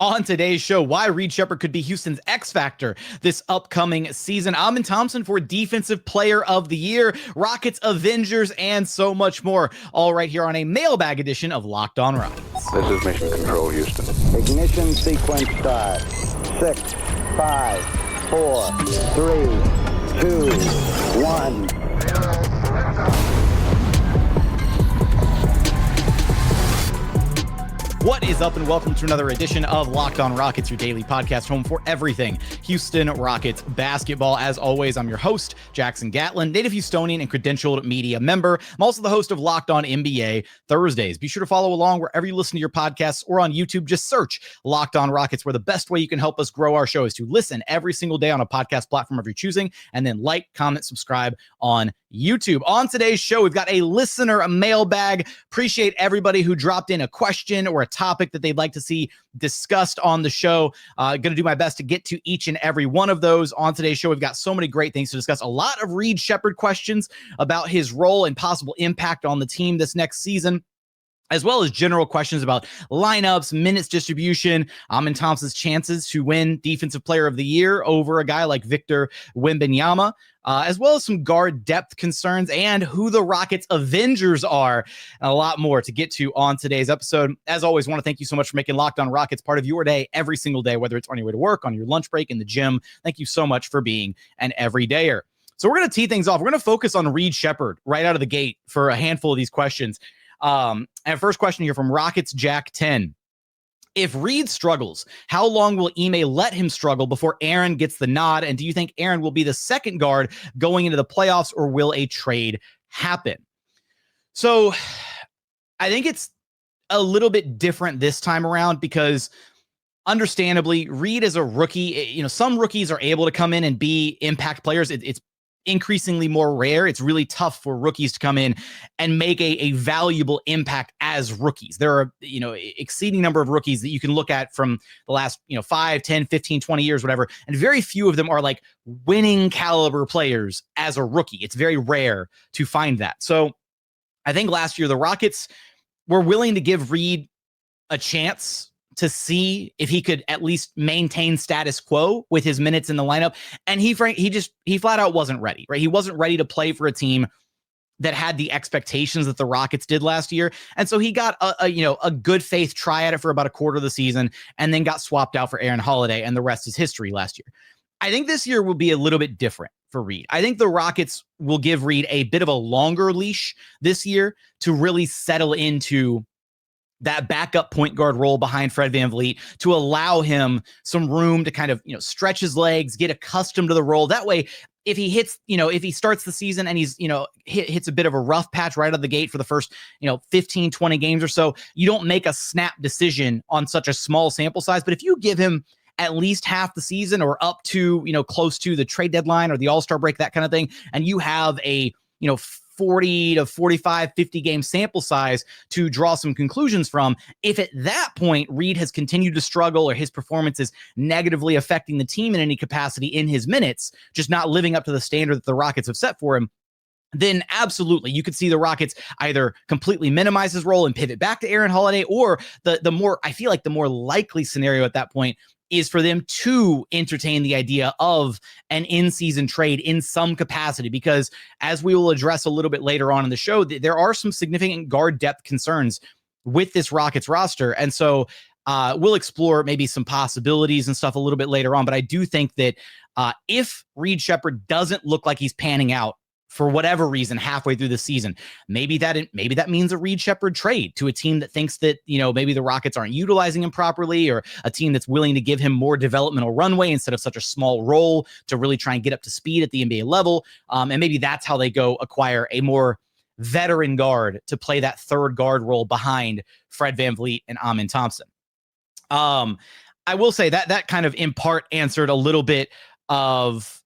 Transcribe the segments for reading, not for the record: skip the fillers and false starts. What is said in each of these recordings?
On today's show, why Reed Sheppard could be Houston's X Factor this upcoming season. Amen Thompson for Defensive Player of the Year, Rockets Avengers, and so much more. All right here on a mailbag edition of Locked On Rockets. This is Mission Control, Houston. Ignition sequence start. 6, 5, 4, 3, 2, 1. What is up, and welcome to another edition of Locked On Rockets, your daily podcast home for everything Houston Rockets basketball. As always, I'm your host, Jackson Gatlin, native Houstonian and credentialed media member. I'm also the host of Locked On NBA Thursdays. Be sure to follow along wherever you listen to your podcasts or on YouTube. Just search Locked On Rockets, where the best way you can help us grow our show is to listen every single day on a podcast platform of your choosing, and then like, comment, subscribe on YouTube. On today's show, we've got a listener mailbag. Appreciate everybody who dropped in a question or a topic that they'd like to see discussed on the show. Going to do my best to get to each and every one of those. On today's show, we've got so many great things to discuss. A lot of Reed Sheppard questions about his role and possible impact on the team this next season, as well as general questions about lineups, minutes distribution, Amen Thompson's chances to win Defensive Player of the Year over a guy like Victor Wembanyama, as well as some guard depth concerns and who the Rockets Avengers are, and a lot more to get to on today's episode. As always, want to thank you so much for making Locked On Rockets part of your day every single day, whether it's on your way to work, on your lunch break, in the gym. Thank you so much for being an everydayer. So we're going to tee things off. We're going to focus on Reed Sheppard right out of the gate for a handful of these questions. And first question here from Rockets Jack 10. If Reed struggles, how long will Ime let him struggle before Aaron gets the nod? And do you think Aaron will be the second guard going into the playoffs, or will a trade happen? So I think it's a little bit different this time around because understandably, Reed is a rookie. Some rookies are able to come in and be impact players. It's increasingly more rare. It's really tough for rookies to come in and make a valuable impact as rookies. There are, exceeding number of rookies that you can look at from the last, 5, 10, 15, 20 years, whatever. And very few of them are like winning caliber players as a rookie. It's very rare to find that. So I think last year the Rockets were willing to give Reed a chance to see if he could at least maintain status quo with his minutes in the lineup. And he flat out wasn't ready, right? He wasn't ready to play for a team that had the expectations that the Rockets did last year. And so he got a good faith try at it for about a quarter of the season and then got swapped out for Aaron Holiday, and the rest is history last year. I think this year will be a little bit different for Reed. I think the Rockets will give Reed a bit of a longer leash this year to really settle into that backup point guard role behind Fred VanVleet, to allow him some room to kind of, stretch his legs, get accustomed to the role. That way, if he hits, if he starts the season and he's, hits a bit of a rough patch right out of the gate for the first, 15, 20 games or so, you don't make a snap decision on such a small sample size. But if you give him at least half the season, or up to, close to the trade deadline or the All-Star break, that kind of thing, and you have a, 40 to 45, 50 game sample size to draw some conclusions from. If at that point Reed has continued to struggle, or his performance is negatively affecting the team in any capacity in his minutes, just not living up to the standard that the Rockets have set for him, then absolutely you could see the Rockets either completely minimize his role and pivot back to Aaron Holiday, or the more likely scenario at that point is for them to entertain the idea of an in-season trade in some capacity, because as we will address a little bit later on in the show, there are some significant guard depth concerns with this Rockets roster. And so we'll explore maybe some possibilities and stuff a little bit later on. But I do think that if Reed Sheppard doesn't look like he's panning out for whatever reason halfway through the season, maybe that means a Reed Sheppard trade to a team that thinks that, maybe the Rockets aren't utilizing him properly, or a team that's willing to give him more developmental runway instead of such a small role to really try and get up to speed at the NBA level. And maybe that's how they go acquire a more veteran guard to play that third guard role behind Fred VanVleet and Amen Thompson. I will say that kind of in part answered a little bit of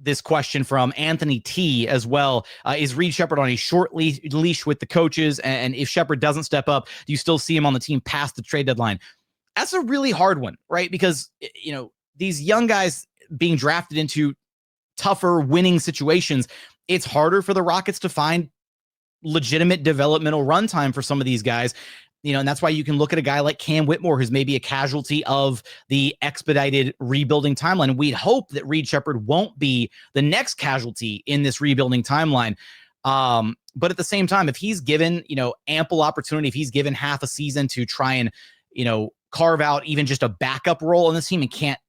this question from Anthony T as well. Is Reed Sheppard on a short leash with the coaches? And if Sheppard doesn't step up, do you still see him on the team past the trade deadline? That's a really hard one, right? Because, these young guys being drafted into tougher winning situations, it's harder for the Rockets to find legitimate developmental runtime for some of these guys. And that's why you can look at a guy like Cam Whitmore, who's maybe a casualty of the expedited rebuilding timeline. We'd hope that Reed Sheppard won't be the next casualty in this rebuilding timeline. But at the same time, if he's given, ample opportunity, if he's given half a season to try and, carve out even just a backup role in this team and can't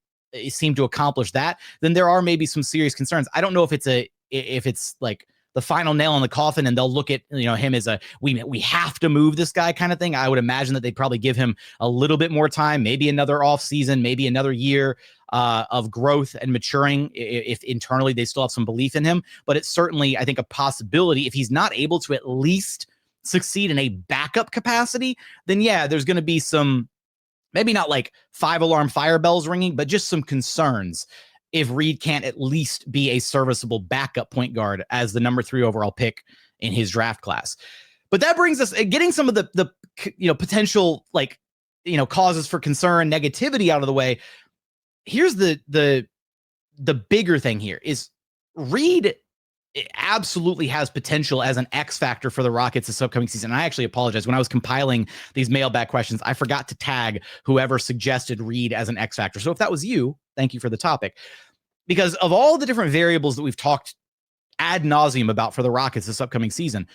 seem to accomplish that, then there are maybe some serious concerns. I don't know if it's like the final nail in the coffin and they'll look at, him as we have to move this guy kind of thing. I would imagine that they'd probably give him a little bit more time, maybe another off season, maybe another year of growth and maturing if internally they still have some belief in him. But it's certainly, I think, a possibility if he's not able to at least succeed in a backup capacity, then yeah, there's going to be some, maybe not like 5-alarm fire bells ringing, but just some concerns if Reed can't at least be a serviceable backup point guard as the number 3 overall pick in his draft class. But that brings us getting some of the potential causes for concern, negativity out of the way. Here's the bigger thing here is Reed absolutely has potential as an X factor for the Rockets this upcoming season. And I actually apologize. When I was compiling these mailbag questions, I forgot to tag whoever suggested Reed as an X factor. So if that was you, thank you for the topic. Because of all the different variables that we've talked ad nauseum about for the Rockets this upcoming season,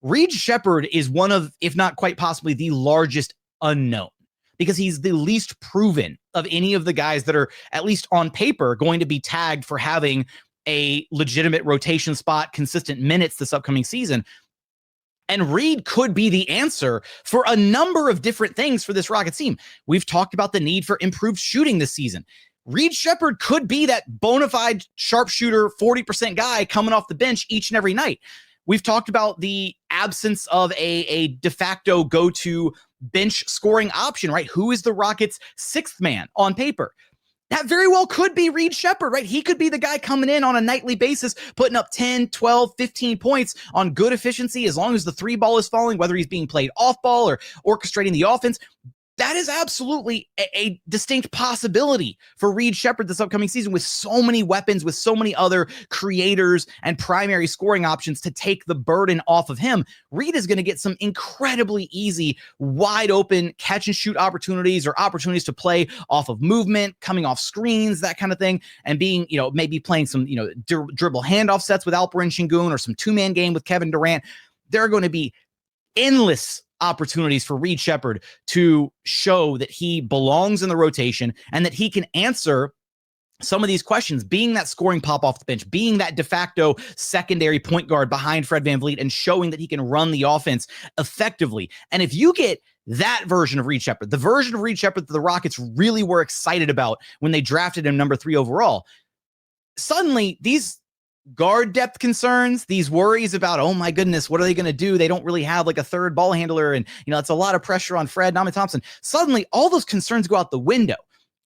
Reed Sheppard is one of, if not quite possibly the largest unknown, because he's the least proven of any of the guys that are, at least on paper, going to be tagged for having a legitimate rotation spot, consistent minutes this upcoming season. And Reed could be the answer for a number of different things for this Rockets team. We've talked about the need for improved shooting this season. Reed Sheppard could be that bona fide sharpshooter, 40% guy coming off the bench each and every night. We've talked about the absence of a de facto go-to bench scoring option, right? Who is the Rockets' 6th man on paper? That very well could be Reed Sheppard, right? He could be the guy coming in on a nightly basis, putting up 10, 12, 15 points on good efficiency as long as the 3 ball is falling, whether he's being played off ball or orchestrating the offense. That is absolutely a distinct possibility for Reed Sheppard this upcoming season, with so many weapons, with so many other creators and primary scoring options to take the burden off of him. Reed is going to get some incredibly easy, wide open catch and shoot opportunities, or opportunities to play off of movement, coming off screens, that kind of thing, and being, maybe playing some, dribble handoff sets with Alperen Sengun, or some 2-man game with Kevin Durant. There are going to be endless opportunities for Reed Sheppard to show that he belongs in the rotation and that he can answer some of these questions, being that scoring pop off the bench, being that de facto secondary point guard behind Fred VanVleet, and showing that he can run the offense effectively. And if you get that version of Reed Sheppard, the version of Reed Sheppard that the Rockets really were excited about when they drafted him number 3 overall, suddenly these guard depth concerns, these worries about, oh my goodness, what are they going to do? They don't really have like a 3rd ball handler. And, it's a lot of pressure on Fred and Amen Thompson. Suddenly all those concerns go out the window.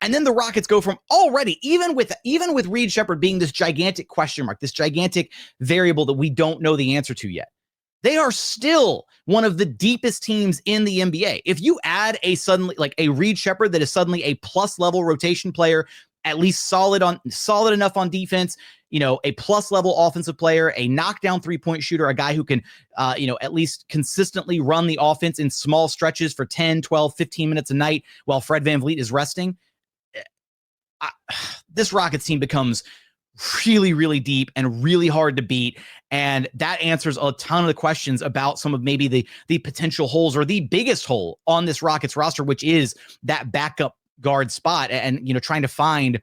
And then the Rockets go from already, even with Reed Sheppard being this gigantic question mark, this gigantic variable that we don't know the answer to yet, they are still one of the deepest teams in the NBA. If you add a Reed Sheppard that is suddenly a plus level rotation player, at least solid enough on defense, a plus level offensive player, a knockdown 3-point shooter, a guy who can, at least consistently run the offense in small stretches for 10, 12, 15 minutes a night while Fred VanVleet is resting. This Rockets team becomes really, really deep and really hard to beat. And that answers a ton of the questions about some of maybe the potential holes, or the biggest hole on this Rockets roster, which is that backup guard spot, and trying to find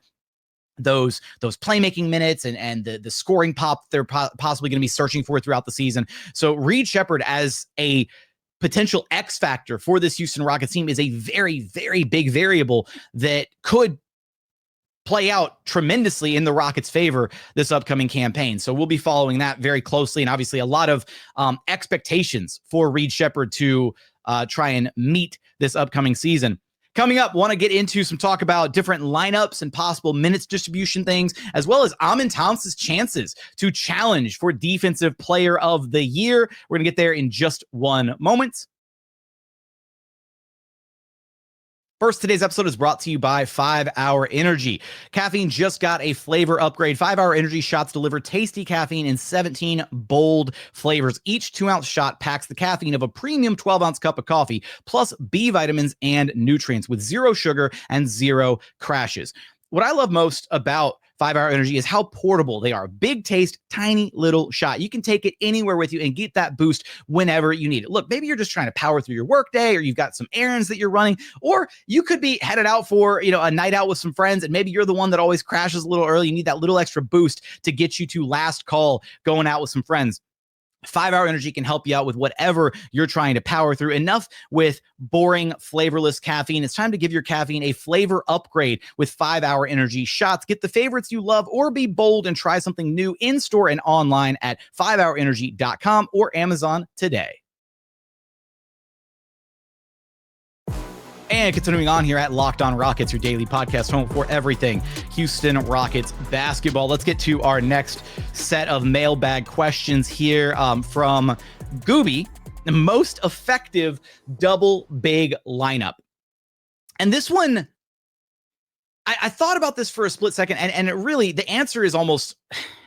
those playmaking minutes and the scoring pop they're possibly going to be searching for throughout the season. So Reed Sheppard as a potential X factor for this Houston Rockets team is a very, very big variable that could play out tremendously in the Rockets' favor this upcoming campaign. So we'll be following that very closely, and obviously a lot of expectations for Reed Sheppard to try and meet this upcoming season. Coming up, want to get into some talk about different lineups and possible minutes distribution things, as well as Amen Thompson's chances to challenge for Defensive Player of the Year. We're going to get there in just one moment. First, today's episode is brought to you by 5-Hour Energy. Caffeine just got a flavor upgrade. 5-Hour Energy shots deliver tasty caffeine in 17 bold flavors. Each 2-ounce shot packs the caffeine of a premium 12-ounce cup of coffee, plus B vitamins and nutrients with zero sugar and zero crashes. What I love most about 5-Hour Energy is how portable they are. Big taste, tiny little shot. You can take it anywhere with you and get that boost whenever you need it. Look, maybe you're just trying to power through your workday, or you've got some errands that you're running, or you could be headed out for, a night out with some friends, and maybe you're the one that always crashes a little early. You need that little extra boost to get you to last call going out with some friends. 5-Hour Energy can help you out with whatever you're trying to power through. Enough with boring, flavorless caffeine. It's time to give your caffeine a flavor upgrade with 5-Hour Energy shots. Get the favorites you love, or be bold and try something new in-store and online at 5hourenergy.com or Amazon today. And continuing on here at Locked On Rockets, your daily podcast home for everything Houston Rockets basketball. Let's get to our next set of mailbag questions here from Gooby, the most effective double big lineup. And this one, I thought about this for a split second, and it really, the answer is almost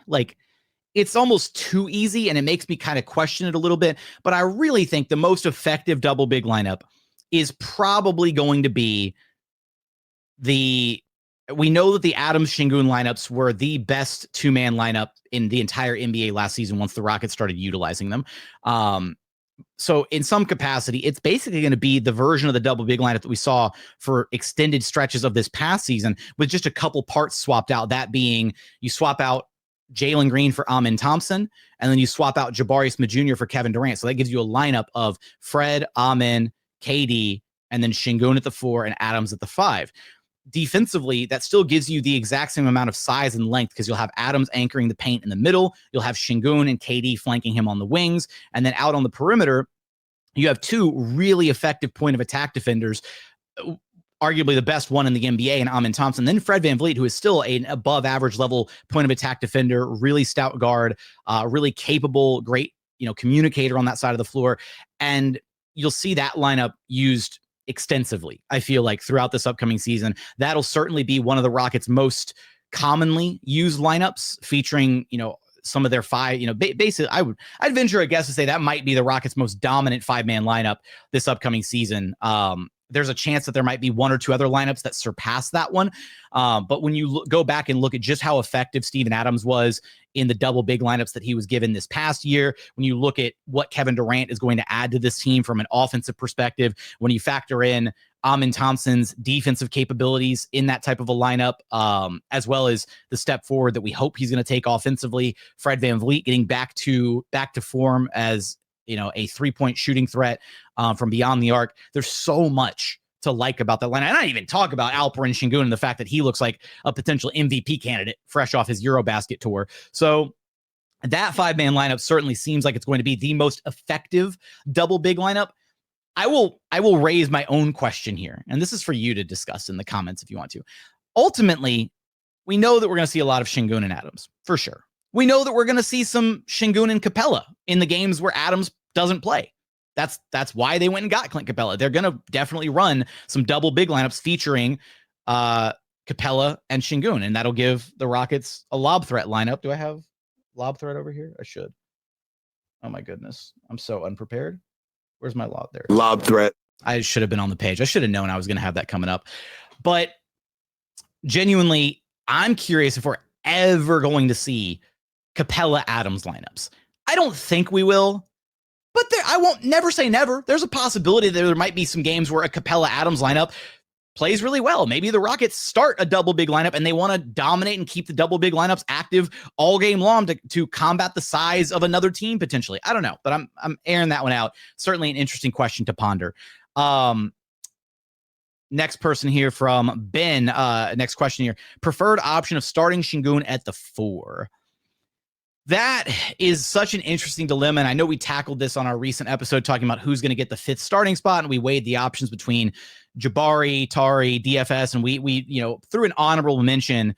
like, it's almost too easy, and it makes me kind of question it a little bit. But I really think the most effective double big lineup is probably going to be we know that the Adams Sengun lineups were the best two-man lineup in the entire NBA last season once the Rockets started utilizing them. So in some capacity, it's basically going to be the version of the double big lineup that we saw for extended stretches of this past season, with just a couple parts swapped out. That being, you swap out Jalen Green for Amen Thompson, and then you swap out Jabari Smith Jr. for Kevin Durant. So that gives you a lineup of Fred, Amen, KD, and then Sengun at the 4 and Adams at the 5. Defensively, that still gives you the exact same amount of size and length, because you'll have Adams anchoring the paint in the middle. You'll have Sengun and KD flanking him on the wings. And then out on the perimeter, you have two really effective point of attack defenders, arguably the best one in the NBA, and Amen Thompson. Then Fred VanVleet, who is still an above average level point of attack defender, really stout guard, really capable, great, communicator on that side of the floor. And you'll see that lineup used extensively, I feel like, throughout this upcoming season. That'll certainly be one of the Rockets' most commonly used lineups, featuring, some of their five, basically, I'd venture a guess to say that might be the Rockets' most dominant 5-man lineup this upcoming season. There's a chance that there might be one or two other lineups that surpass that one. But when you go back and look at just how effective Steven Adams was in the double big lineups that he was given this past year, when you look at what Kevin Durant is going to add to this team from an offensive perspective, when you factor in Amen Thompson's defensive capabilities in that type of a lineup, as well as the step forward that we hope he's going to take offensively, Fred VanVleet getting back to form as a 3-point shooting threat from beyond the arc. There's so much to like about that line. And I didn't even talk about Alperen Sengun and the fact that he looks like a potential MVP candidate fresh off his Eurobasket tour. So that 5-man lineup certainly seems like it's going to be the most effective double big lineup. I will raise my own question here, and this is for you to discuss in the comments if you want to. Ultimately, we know that we're going to see a lot of Sengun and Adams, for sure. We know that we're going to see some Sengun and Capela in the games where Adams doesn't play. That's why they went and got Clint Capela. They're going to definitely run some double big lineups featuring Capela and Sengun, and that'll give the Rockets a lob threat lineup. Do I have lob threat over here? I should. Oh my goodness. I'm so unprepared. Where's my lob there? Lob threat. I should have been on the page. I should have known I was going to have that coming up. But genuinely, I'm curious if we're ever going to see Capela Adams lineups. I don't think we will. But I won't never say never. There's a possibility that there might be some games where a Capela Adams lineup plays really well. Maybe the Rockets start a double big lineup and they want to dominate and keep the double big lineups active all game long to combat the size of another team potentially. I don't know, but I'm airing that one out. Certainly an interesting question to ponder. Next person here from Ben. Next question here. Preferred option of starting Sengun at the 4. That is such an interesting dilemma. And I know we tackled this on our recent episode talking about who's going to get the 5th starting spot. And we weighed the options between Jabari, Tari, DFS. And we threw an honorable mention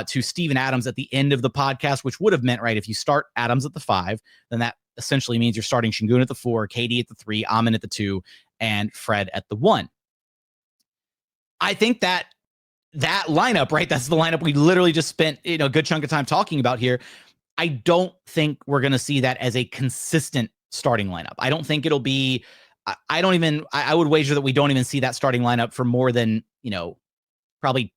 to Steven Adams at the end of the podcast, which would have meant, right, if you start Adams at the 5, then that essentially means you're starting Sengun at the 4, KD at the 3, Amen at the 2, and Fred at the 1. I think that lineup, right? That's the lineup we literally just spent, a good chunk of time talking about here. I don't think we're going to see that as a consistent starting lineup. I don't think it'll be, I would wager that we don't even see that starting lineup for more than, probably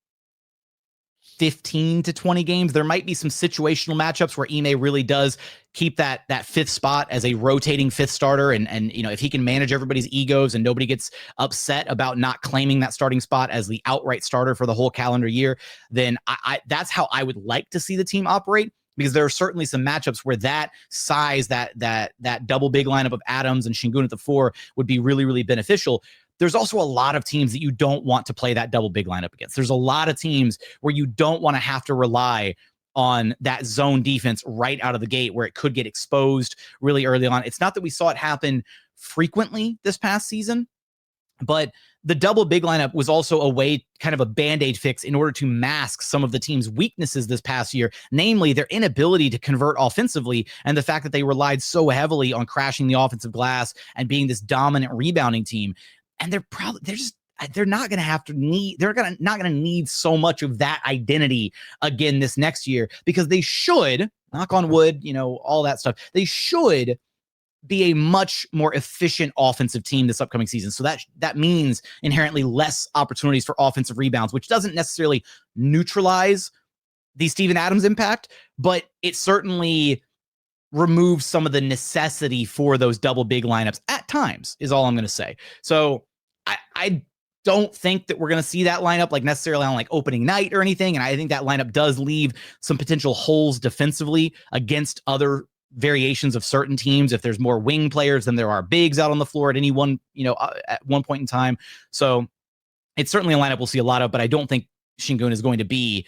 15 to 20 games. There might be some situational matchups where Ime really does keep that fifth spot as a rotating fifth starter. And if he can manage everybody's egos and nobody gets upset about not claiming that starting spot as the outright starter for the whole calendar year, then that's how I would like to see the team operate. Because there are certainly some matchups where that size, that double big lineup of Adams and Sengun at the 4 would be really, really beneficial. There's also a lot of teams that you don't want to play that double big lineup against. There's a lot of teams where you don't want to have to rely on that zone defense right out of the gate where it could get exposed really early on. It's not that we saw it happen frequently this past season, but the double big lineup was also a way, kind of a band-aid fix in order to mask some of the team's weaknesses this past year, namely their inability to convert offensively and the fact that they relied so heavily on crashing the offensive glass and being this dominant rebounding team. And they're not going to need so much of that identity again this next year, because they should, knock on wood, all that stuff, they should be a much more efficient offensive team this upcoming season. So that means inherently less opportunities for offensive rebounds, which doesn't necessarily neutralize the Steven Adams impact, but it certainly removes some of the necessity for those double big lineups at times, is all I'm going to say. So I don't think that we're going to see that lineup like necessarily on like opening night or anything. And I think that lineup does leave some potential holes defensively against other variations of certain teams if there's more wing players than there are bigs out on the floor at any one, at one point in time. So it's certainly a lineup we'll see a lot of, but I don't think Sengun is going to be,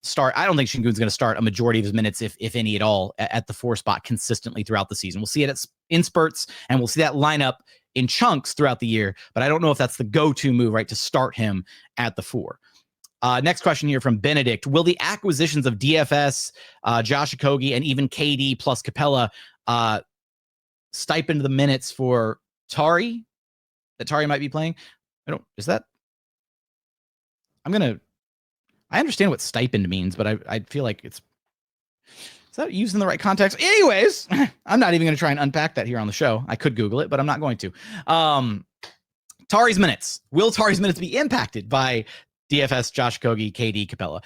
start. I don't think Shingun's going to start a majority of his minutes, if any at all, at the 4 spot consistently throughout the season. We'll see it in spurts, and we'll see that lineup in chunks throughout the year, but I don't know if that's the go-to move, right, to start him at the 4. Next question here from Benedict. Will the acquisitions of DFS, Josh Okogie, and even KD plus Capela stipend the minutes for Tari that Tari might be playing? I understand what stipend means, but I feel like is that used in the right context? Anyways, I'm not even going to try and unpack that here on the show. I could Google it, but I'm not going to. Tari's minutes. Will Tari's minutes be impacted by DFS, Josh Okogie, KD, Capela?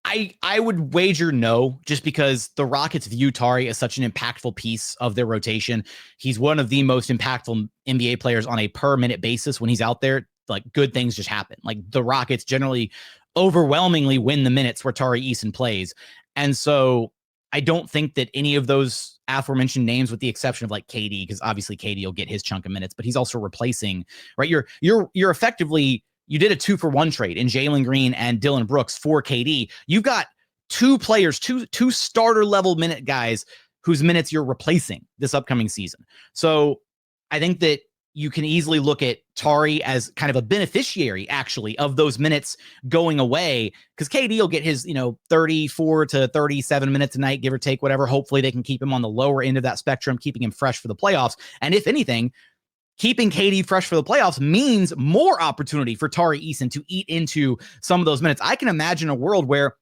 I would wager no, just because the Rockets view Tari as such an impactful piece of their rotation. He's one of the most impactful NBA players on a per minute basis. When he's out there, like, good things just happen. Like, the Rockets generally overwhelmingly win the minutes where Tari Eason plays. And so I don't think that any of those aforementioned names, with the exception of like KD, because obviously KD will get his chunk of minutes, but he's also replacing, right? You're effectively, you did a 2-for-1 trade in Jalen Green and Dylan Brooks for KD. You've got two players, two starter level minute guys whose minutes you're replacing this upcoming season. So I think that you can easily look at Tari as kind of a beneficiary, actually, of those minutes going away, because KD will get his, 34 to 37 minutes a night, give or take, whatever. Hopefully they can keep him on the lower end of that spectrum, keeping him fresh for the playoffs. And if anything, keeping KD fresh for the playoffs means more opportunity for Tari Eason to eat into some of those minutes. I can imagine a world where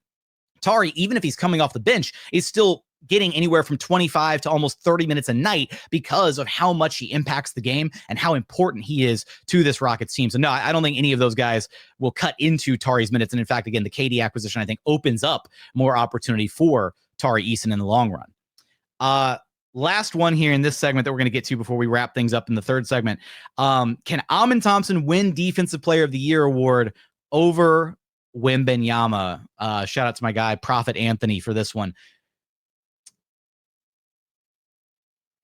Tari, even if he's coming off the bench, is still getting anywhere from 25 to almost 30 minutes a night because of how much he impacts the game and how important he is to this Rockets team. So no, I don't think any of those guys will cut into Tari's minutes. And in fact, again, the KD acquisition, I think, opens up more opportunity for Tari Eason in the long run. Last one here in this segment that we're going to get to before we wrap things up in the third segment. Can Amen Thompson win Defensive Player of the Year award over Wembanyama? Shout out to my guy, Prophet Anthony, for this one.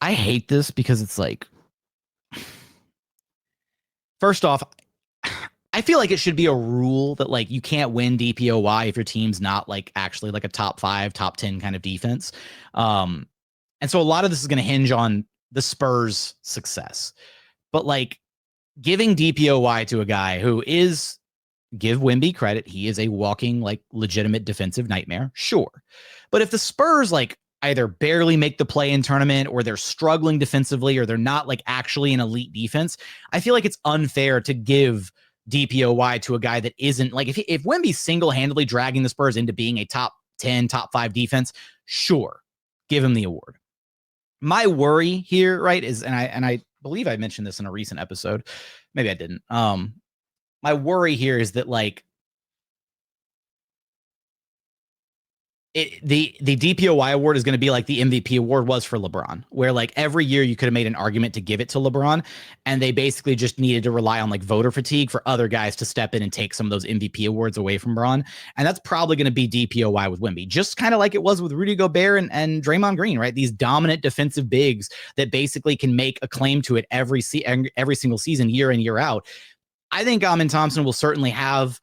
I hate this because it's like, first off, I feel like it should be a rule that, like, you can't win DPOY if your team's not like actually like a top 5, top 10 kind of defense. And so a lot of this is going to hinge on the Spurs' success. But like, giving DPOY to a guy who is, give Wemby credit, he is a walking, like, legitimate defensive nightmare, sure. But if the Spurs, like, either barely make the play-in tournament, or they're struggling defensively, or they're not like actually an elite defense, I feel like it's unfair to give DPOY to a guy that isn't like, if Wemby's single-handedly dragging the Spurs into being a top 10, top 5 defense, sure, give him the award. My worry here, right, is, and I believe I mentioned this in a recent episode, maybe I didn't. My worry here is that, like, the DPOY award is going to be like the MVP award was for LeBron, where like every year you could have made an argument to give it to LeBron, and they basically just needed to rely on like voter fatigue for other guys to step in and take some of those MVP awards away from LeBron. And that's probably going to be DPOY with Wemby, just kind of like it was with Rudy Gobert and Draymond Green, right? These dominant defensive bigs that basically can make a claim to it every single season, year in, year out. I think Amen Thompson will certainly have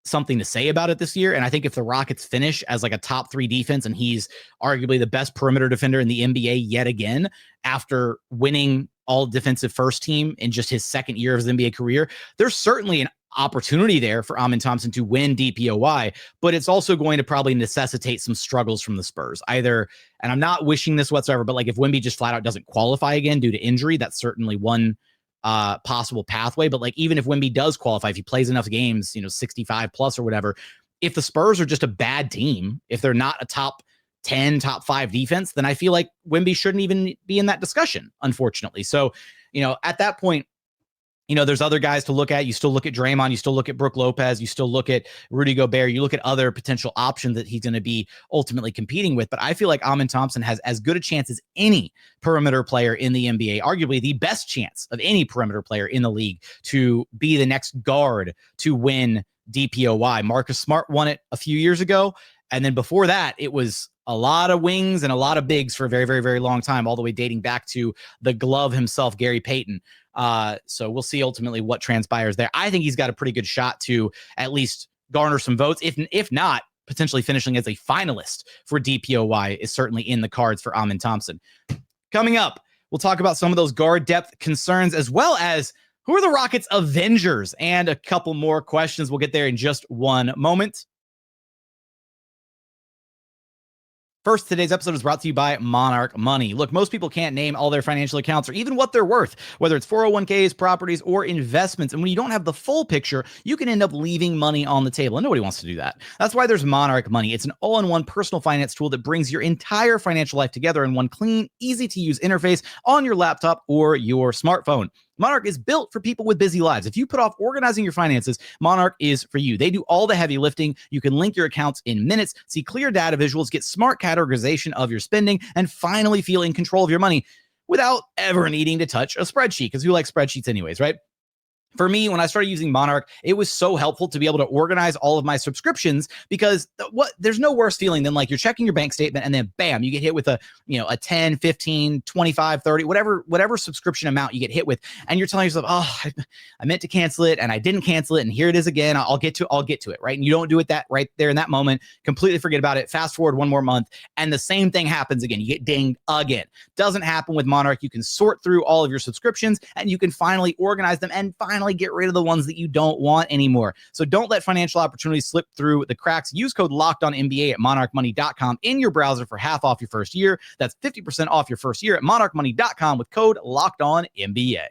something to say about it this year. And I think if the Rockets finish as like a top 3 defense, and he's arguably the best perimeter defender in the NBA yet again, after winning all defensive first team in just his second year of his NBA career, there's certainly an opportunity there for Amen Thompson to win DPOY, but it's also going to probably necessitate some struggles from the Spurs either. And I'm not wishing this whatsoever, but like if Wemby just flat out doesn't qualify again due to injury, that's certainly one possible pathway. But like, even if Wemby does qualify, if he plays enough games, 65 plus or whatever, if the Spurs are just a bad team, if they're not a top 10, top 5 defense, then I feel like Wemby shouldn't even be in that discussion, unfortunately. So, at that point, there's other guys to look at. You still look at Draymond, you still look at Brook Lopez, you still look at Rudy Gobert, you look at other potential options that he's going to be ultimately competing with. But I feel like Amen Thompson has as good a chance as any perimeter player in the NBA, arguably the best chance of any perimeter player in the league to be the next guard to win DPOY. Marcus Smart won it a few years ago. And then before that, it was a lot of wings and a lot of bigs for a very, very, very long time, all the way dating back to the glove himself, Gary Payton. So we'll see ultimately what transpires there. I think he's got a pretty good shot to at least garner some votes. If not, potentially finishing as a finalist for DPOY is certainly in the cards for Amen Thompson. Coming up, we'll talk about some of those guard depth concerns, as well as who are the Rockets' Avengers, and a couple more questions. We'll get there in just one moment. First, today's episode is brought to you by Monarch Money. Look, most people can't name all their financial accounts or even what they're worth, whether it's 401ks, properties, or investments. And when you don't have the full picture, you can end up leaving money on the table. And nobody wants to do that. That's why there's Monarch Money. It's an all-in-one personal finance tool that brings your entire financial life together in one clean, easy-to-use interface on your laptop or your smartphone. Monarch is built for people with busy lives. If you put off organizing your finances, Monarch is for you. They do all the heavy lifting. You can link your accounts in minutes, see clear data visuals, get smart categorization of your spending, and finally feel in control of your money without ever needing to touch a spreadsheet, because you like spreadsheets anyways, right? For me, when I started using Monarch, it was so helpful to be able to organize all of my subscriptions, because there's no worse feeling than like you're checking your bank statement and then bam, you get hit with a 10, 15, 25, 30, whatever subscription amount you get hit with. And you're telling yourself, oh, I meant to cancel it and I didn't cancel it. And here it is again. I'll get to it. Right. And you don't do it that right there in that moment, completely forget about it. Fast forward one more month and the same thing happens again. You get dinged again. Doesn't happen with Monarch. You can sort through all of your subscriptions and you can finally organize them and finally get rid of the ones that you don't want anymore. So don't let financial opportunities slip through the cracks. Use code LOCKEDONNBA at monarchmoney.com in your browser for half off your first year. That's 50% off your first year at monarchmoney.com with code LOCKEDONNBA.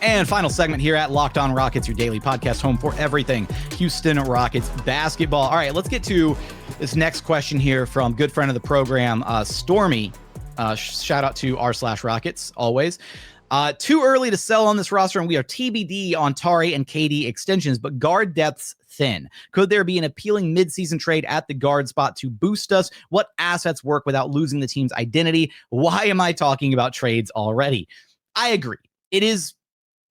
And final segment here at Locked On Rockets, your daily podcast home for everything Houston Rockets basketball. All right, let's get to this next question here from good friend of the program, Stormy. Shout out to r/Rockets always. Too early to sell on this roster, and we are TBD on Tari and KD extensions, but guard depth's thin. Could there be an appealing midseason trade at the guard spot to boost us? What assets work without losing the team's identity? Why am I talking about trades already? I agree. It is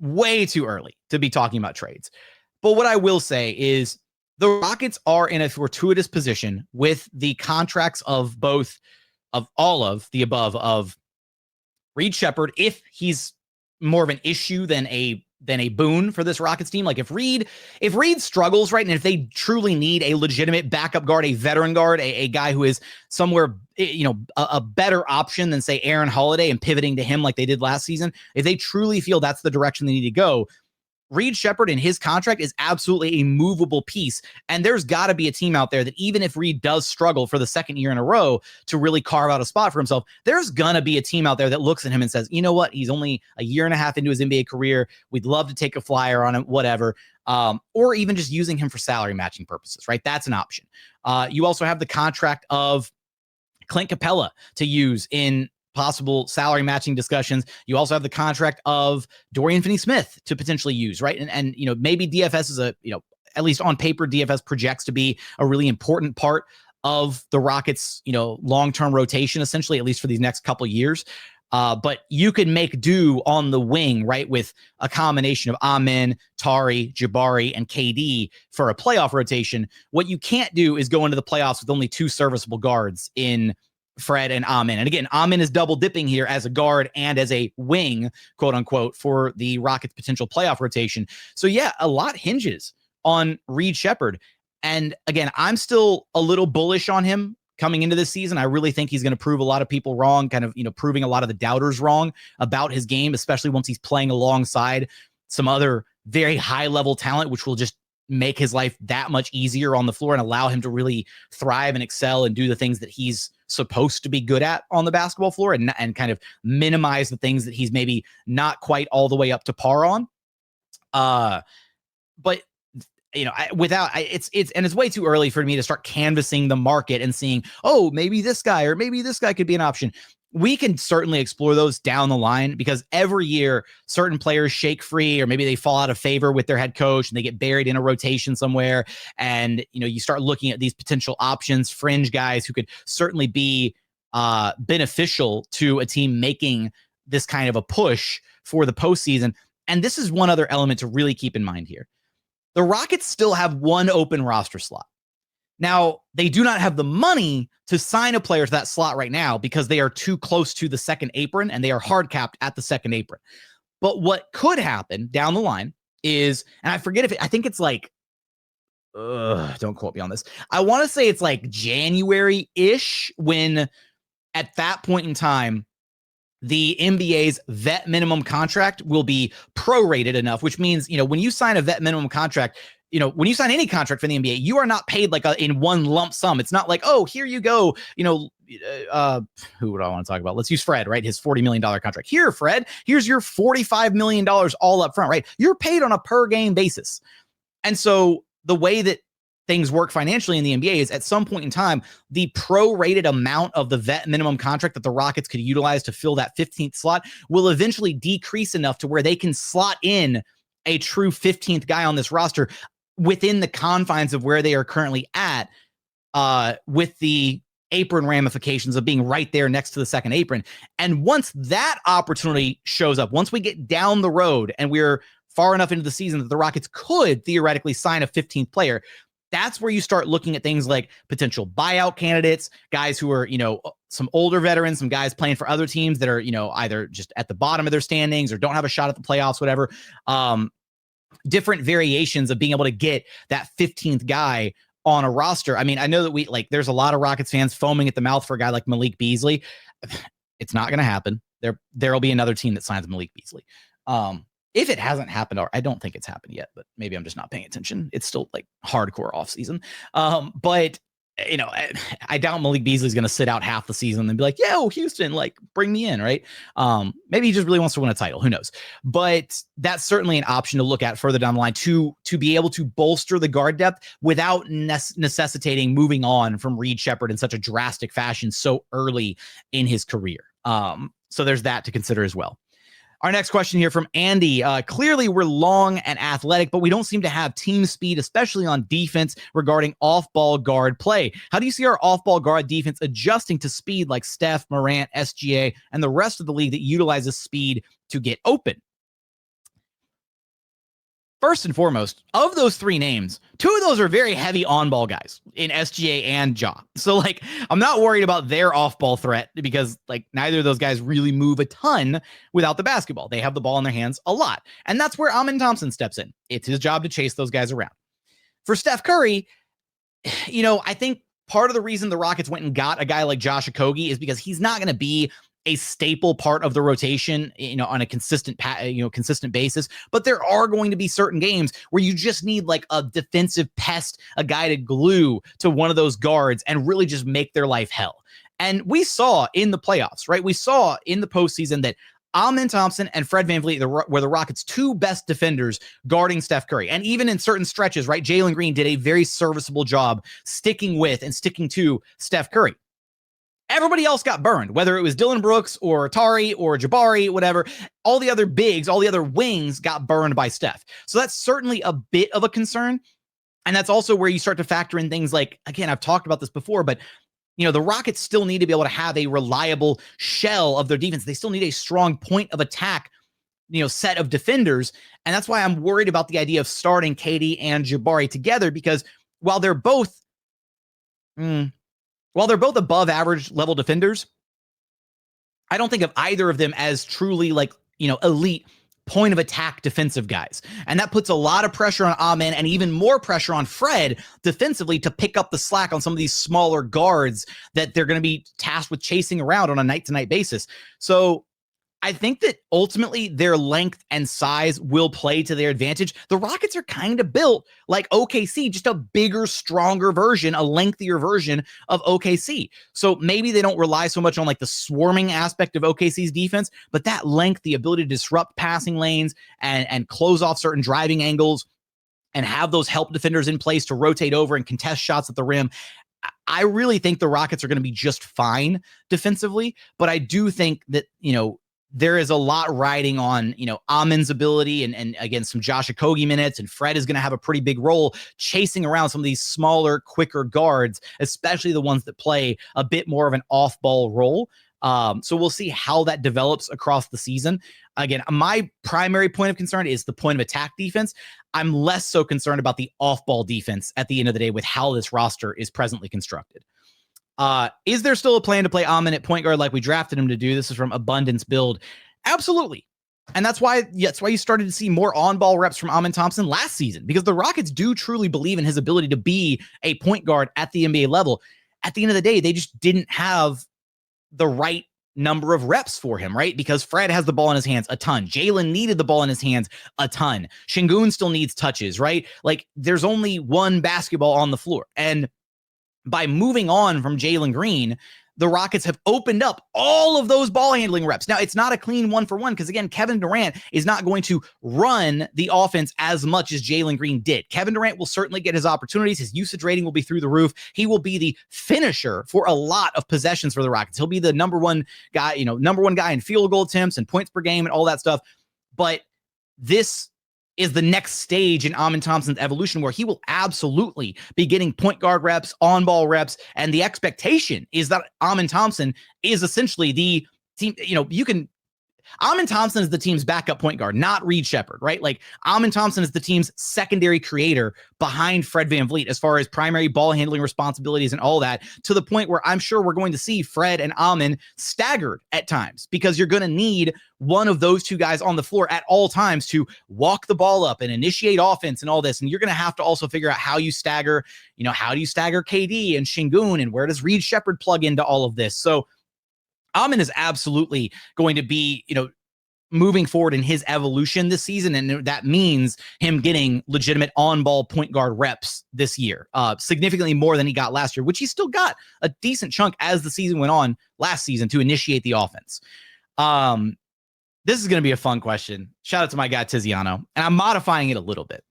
way too early to be talking about trades. But what I will say is the Rockets are in a fortuitous position with the contracts of all of the above, of Reed Sheppard, if he's more of an issue than a boon for this Rockets team. Like if Reed struggles, right, and if they truly need a legitimate backup guard, a veteran guard, a guy who is somewhere, a better option than say Aaron Holiday and pivoting to him like they did last season, if they truly feel that's the direction they need to go, Reed Sheppard in his contract is absolutely a movable piece. And there's got to be a team out there that even if Reed does struggle for the second year in a row to really carve out a spot for himself, there's going to be a team out there that looks at him and says, you know what? He's only a year and a half into his NBA career. We'd love to take a flyer on him, whatever. Or even just using him for salary matching purposes, right? That's an option. You also have the contract of Clint Capela to use in possible salary matching discussions. You also have the contract of Dorian Finney-Smith to potentially use, right? And maybe DFS is at least on paper, DFS projects to be a really important part of the Rockets, long-term rotation, essentially, at least for these next couple of years. But you can make do on the wing, right, with a combination of Amen, Tari, Jabari, and KD for a playoff rotation. What you can't do is go into the playoffs with only two serviceable guards in Fred and Amen. And again, Amen is double dipping here as a guard and as a wing, quote unquote, for the Rockets' potential playoff rotation. So yeah, a lot hinges on Reed Sheppard. And again, I'm still a little bullish on him coming into this season. I really think he's going to prove a lot of people wrong, kind of, proving a lot of the doubters wrong about his game, especially once he's playing alongside some other very high level talent, which will just make his life that much easier on the floor and allow him to really thrive and excel and do the things that he's supposed to be good at on the basketball floor and kind of minimize the things that he's maybe not quite all the way up to par on. But it's way too early for me to start canvassing the market and seeing, oh, maybe this guy or maybe this guy could be an option. We can certainly explore those down the line because every year certain players shake free or maybe they fall out of favor with their head coach and they get buried in a rotation somewhere. And, you start looking at these potential options, fringe guys who could certainly be beneficial to a team making this kind of a push for the postseason. And this is one other element to really keep in mind here. The Rockets still have one open roster slot. Now, they do not have the money to sign a player to that slot right now because they are too close to the second apron and they are hard capped at the second apron. But what could happen down the line is, and I forget I think it's like, don't quote me on this. I want to say it's like January-ish when at that point in time, the NBA's vet minimum contract will be prorated enough, which means, when you sign a vet minimum contract, when you sign any contract for the NBA, you are not paid like in one lump sum. It's not like, oh, here you go. Who would I want to talk about? Let's use Fred, right? His $40 million contract. Here, Fred, here's your $45 million all up front, right? You're paid on a per game basis. And so the way that things work financially in the NBA is at some point in time, the prorated amount of the vet minimum contract that the Rockets could utilize to fill that 15th slot will eventually decrease enough to where they can slot in a true 15th guy on this roster within the confines of where they are currently at, with the apron ramifications of being right there next to the second apron. And once that opportunity shows up, once we get down the road and we're far enough into the season that the Rockets could theoretically sign a 15th player, that's where you start looking at things like potential buyout candidates, guys who are, some older veterans, some guys playing for other teams that are, either just at the bottom of their standings or don't have a shot at the playoffs, whatever. Different variations of being able to get that 15th guy on a roster. I mean, I know that there's a lot of Rockets fans foaming at the mouth for a guy like Malik Beasley. It's not going to happen. There'll be another team that signs Malik Beasley. If it hasn't happened, or I don't think it's happened yet, but maybe I'm just not paying attention. It's still like hardcore off season. But I doubt Malik Beasley's going to sit out half the season and be like, yo, Houston, bring me in, right? Maybe he just really wants to win a title. Who knows? But that's certainly an option to look at further down the line to be able to bolster the guard depth without necessitating moving on from Reed Sheppard in such a drastic fashion so early in his career. So there's that to consider as well. Our next question here from Andy. Clearly, we're long and athletic, but we don't seem to have team speed, especially on defense regarding off-ball guard play. How do you see our off-ball guard defense adjusting to speed like Steph, Morant, SGA, and the rest of the league that utilizes speed to get open? First and foremost, of those three names, two of those are very heavy on-ball guys in SGA and Ja. So, I'm not worried about their off-ball threat because, neither of those guys really move a ton without the basketball. They have the ball in their hands a lot. And that's where Amen Thompson steps in. It's his job to chase those guys around. For Steph Curry, I think part of the reason the Rockets went and got a guy like Josh Okogie is because he's not going to be a staple part of the rotation, on a consistent basis. But there are going to be certain games where you just need like a defensive pest, a guy to glue to one of those guards and really just make their life hell. And we saw in the playoffs, right? We saw in the postseason that Amen Thompson and Fred VanVleet were the Rockets' two best defenders guarding Steph Curry. And even in certain stretches, right, Jalen Green did a very serviceable job sticking with and sticking to Steph Curry. Everybody else got burned, whether it was Dillon Brooks or Tari or Jabari, whatever. All the other bigs, all the other wings got burned by Steph. So that's certainly a bit of a concern. And that's also where you start to factor in things like, again, I've talked about this before, but the Rockets still need to be able to have a reliable shell of their defense. They still need a strong point of attack, set of defenders. And that's why I'm worried about the idea of starting KD and Jabari together, because while they're both above average level defenders, I don't think of either of them as truly elite point of attack defensive guys. And that puts a lot of pressure on Amen and even more pressure on Fred defensively to pick up the slack on some of these smaller guards that they're going to be tasked with chasing around on a night-to-night basis. So I think that ultimately their length and size will play to their advantage. The Rockets are kind of built like OKC, just a bigger, stronger version, a lengthier version of OKC. So maybe they don't rely so much on like the swarming aspect of OKC's defense, but that length, the ability to disrupt passing lanes and close off certain driving angles and have those help defenders in place to rotate over and contest shots at the rim. I really think the Rockets are going to be just fine defensively, but I do think that, there is a lot riding on, Amen's ability and again, some Josh Okogie minutes, and Fred is going to have a pretty big role chasing around some of these smaller, quicker guards, especially the ones that play a bit more of an off-ball role. So we'll see how that develops across the season. Again, my primary point of concern is the point of attack defense. I'm less so concerned about the off-ball defense at the end of the day with how this roster is presently constructed. Is there still a plan to play Amen at point guard like we drafted him to do? This is from Abundance Build. Absolutely. And that's why you started to see more on-ball reps from Amen Thompson last season, because the Rockets do truly believe in his ability to be a point guard at the NBA level. At the end of the day, they just didn't have the right number of reps for him, right? Because Fred has the ball in his hands a ton. Jalen needed the ball in his hands a ton. Sengun still needs touches, right? Like, there's only one basketball on the floor. And by moving on from Jalen Green, the Rockets have opened up all of those ball handling reps. Now, it's not a clean 1-for-1 because, again, Kevin Durant is not going to run the offense as much as Jalen Green did. Kevin Durant will certainly get his opportunities. His usage rating will be through the roof. He will be the finisher for a lot of possessions for the Rockets. He'll be the number one guy in field goal attempts and points per game and all that stuff. But this is the next stage in Amen Thompson's evolution where he will absolutely be getting point guard reps, on-ball reps, and the expectation is that Amen Thompson is essentially the team, Amen Thompson is the team's backup point guard, not Reed Sheppard, right? Like, Amen Thompson is the team's secondary creator behind Fred VanVleet as far as primary ball handling responsibilities and all that, to the point where I'm sure we're going to see Fred and Amen staggered at times, because you're going to need one of those two guys on the floor at all times to walk the ball up and initiate offense and all this. And you're going to have to also figure out how you stagger, how do you stagger KD and Sengun, and where does Reed Sheppard plug into all of this? So Amen is absolutely going to be, moving forward in his evolution this season, and that means him getting legitimate on-ball point guard reps this year, significantly more than he got last year, which he still got a decent chunk as the season went on last season to initiate the offense. This is going to be a fun question. Shout out to my guy Tiziano, and I'm modifying it a little bit,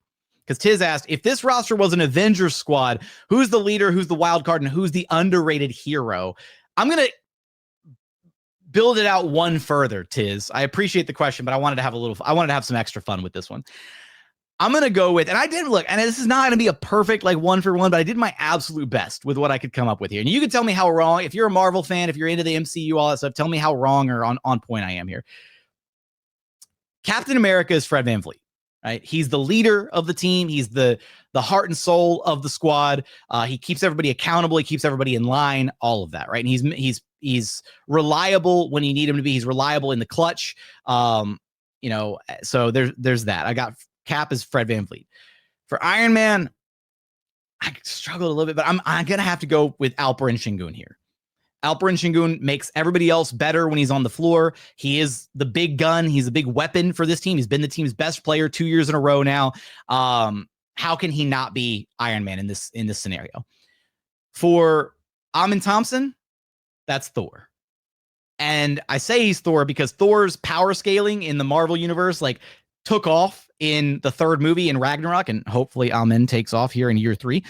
because Tiz asked, if this roster was an Avengers squad, who's the leader, who's the wild card, and who's the underrated hero? I'm going to build it out one further, Tiz. I appreciate the question, but I wanted to have some extra fun with this one. I'm going to go with, and I did look, and this is not going to be a perfect 1-for-1, but I did my absolute best with what I could come up with here. And you can tell me how wrong, if you're a Marvel fan, if you're into the MCU, all that stuff, tell me how wrong or on point I am here. Captain America is Fred VanVleet, right? He's the leader of the team. He's the heart and soul of the squad. He keeps everybody accountable. He keeps everybody in line, all of that, right? And he's reliable when you need him to be. He's reliable in the clutch. So there's that. I got Cap as Fred VanVleet. For Iron Man, I struggled a little bit, but I'm going to have to go with Alperen Sengun here. Alperen Sengun makes everybody else better when he's on the floor. He is the big gun. He's a big weapon for this team. He's been the team's best player 2 years in a row now. How can he not be Iron Man in this scenario? For Amen Thompson, that's Thor. And I say he's Thor because Thor's power scaling in the Marvel universe took off in the third movie in Ragnarok, and hopefully Amen takes off here in year 3.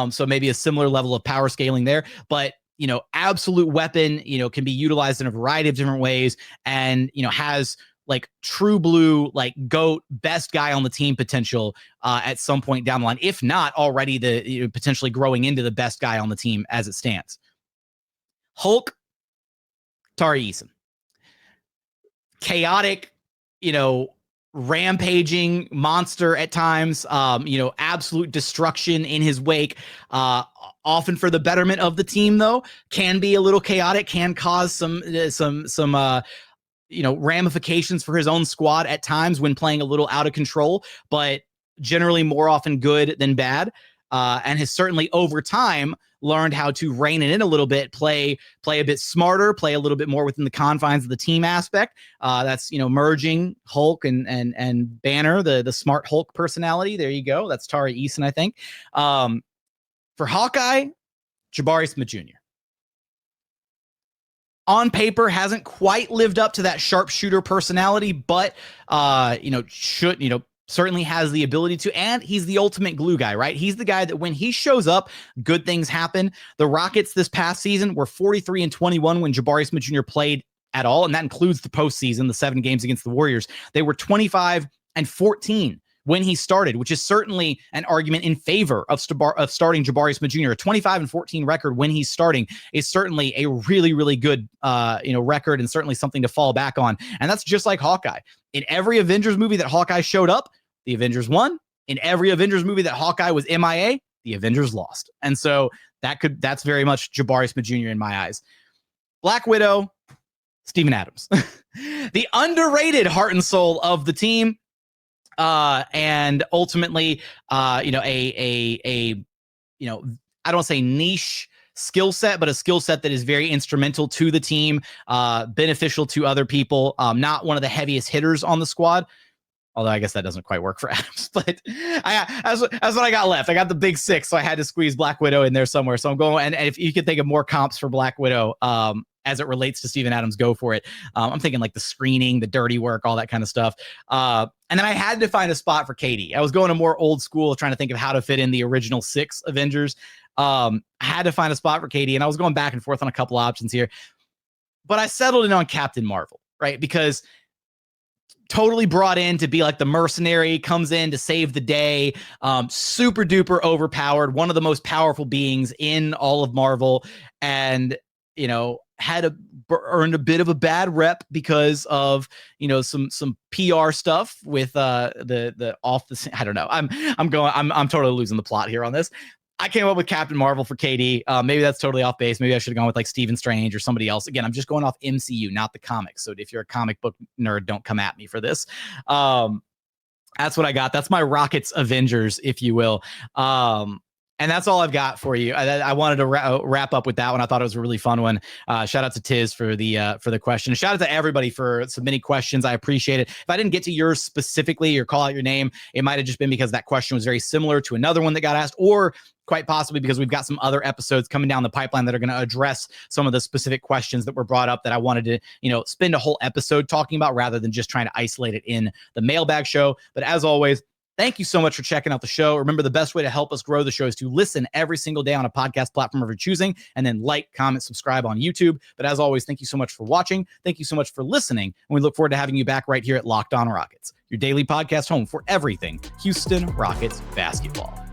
So maybe a similar level of power scaling there. But absolute weapon, can be utilized in a variety of different ways, and, has true blue, GOAT, best guy on the team potential at some point down the line, if not already potentially growing into the best guy on the team as it stands. Hulk, Tari Eason. Chaotic, rampaging monster at times, absolute destruction in his wake, often for the betterment of the team, though, can be a little chaotic, can cause some ramifications for his own squad at times when playing a little out of control, but generally more often good than bad, and has certainly over time learned how to rein it in a little bit, play a bit smarter, play a little bit more within the confines of the team aspect. That's, merging Hulk and Banner, the smart Hulk personality. There you go. That's Tari Eason, I think. For Hawkeye, Jabari Smith Jr. On paper, hasn't quite lived up to that sharpshooter personality, but, certainly has the ability to, and he's the ultimate glue guy, right? He's the guy that when he shows up, good things happen. The Rockets this past season were 43-21 when Jabari Smith Jr. played at all, and that includes the postseason, the 7 games against the Warriors. They were 25-14 when he started, which is certainly an argument in favor of starting Jabari Smith Jr. A 25-14 record when he's starting is certainly a really, really good record, and certainly something to fall back on. And that's just like Hawkeye. In every Avengers movie that Hawkeye showed up, the Avengers won. In every Avengers movie that Hawkeye was MIA, the Avengers lost. And so that's very much Jabari Smith Jr. in my eyes. Black Widow, Steven Adams. The underrated heart and soul of the team. And ultimately, I don't say niche skill set, but a skill set that is very instrumental to the team, beneficial to other people. Not one of the heaviest hitters on the squad, although I guess that doesn't quite work for Adams. But that's what I got left. I got the big 6, so I had to squeeze Black Widow in there somewhere. So I'm going, and if you could think of more comps for Black Widow, as it relates to Steven Adams, go for it. I'm thinking the screening, the dirty work, all that kind of stuff. And then I had to find a spot for Katie. I was going to more old school, trying to think of how to fit in the original 6 Avengers. I had to find a spot for Katie, and I was going back and forth on a couple options here. But I settled in on Captain Marvel, right? Because totally brought in to be the mercenary, comes in to save the day, super duper overpowered, one of the most powerful beings in all of Marvel, and had earned a bit of a bad rep because of some PR stuff with the off the, I don't know. I'm totally losing the plot here on this. I came up with Captain Marvel for KD. Maybe that's totally off base. Maybe I should have gone with Stephen Strange or somebody else. Again, I'm just going off MCU, not the comics. So if you're a comic book nerd, don't come at me for this. That's what I got. That's my Rockets Avengers, if you will. And that's all I've got for you. I wanted to wrap up with that one. I thought it was a really fun one. Shout out to Tiz for the question. Shout out to everybody for submitting questions. I appreciate it. If I didn't get to yours specifically or call out your name, it might have just been because that question was very similar to another one that got asked, or quite possibly because we've got some other episodes coming down the pipeline that are going to address some of the specific questions that were brought up that I wanted to, spend a whole episode talking about rather than just trying to isolate it in the mailbag show. But as always, thank you so much for checking out the show. Remember, the best way to help us grow the show is to listen every single day on a podcast platform of your choosing, and then comment, subscribe on YouTube. But as always, thank you so much for watching. Thank you so much for listening. And we look forward to having you back right here at Locked On Rockets, your daily podcast home for everything Houston Rockets basketball.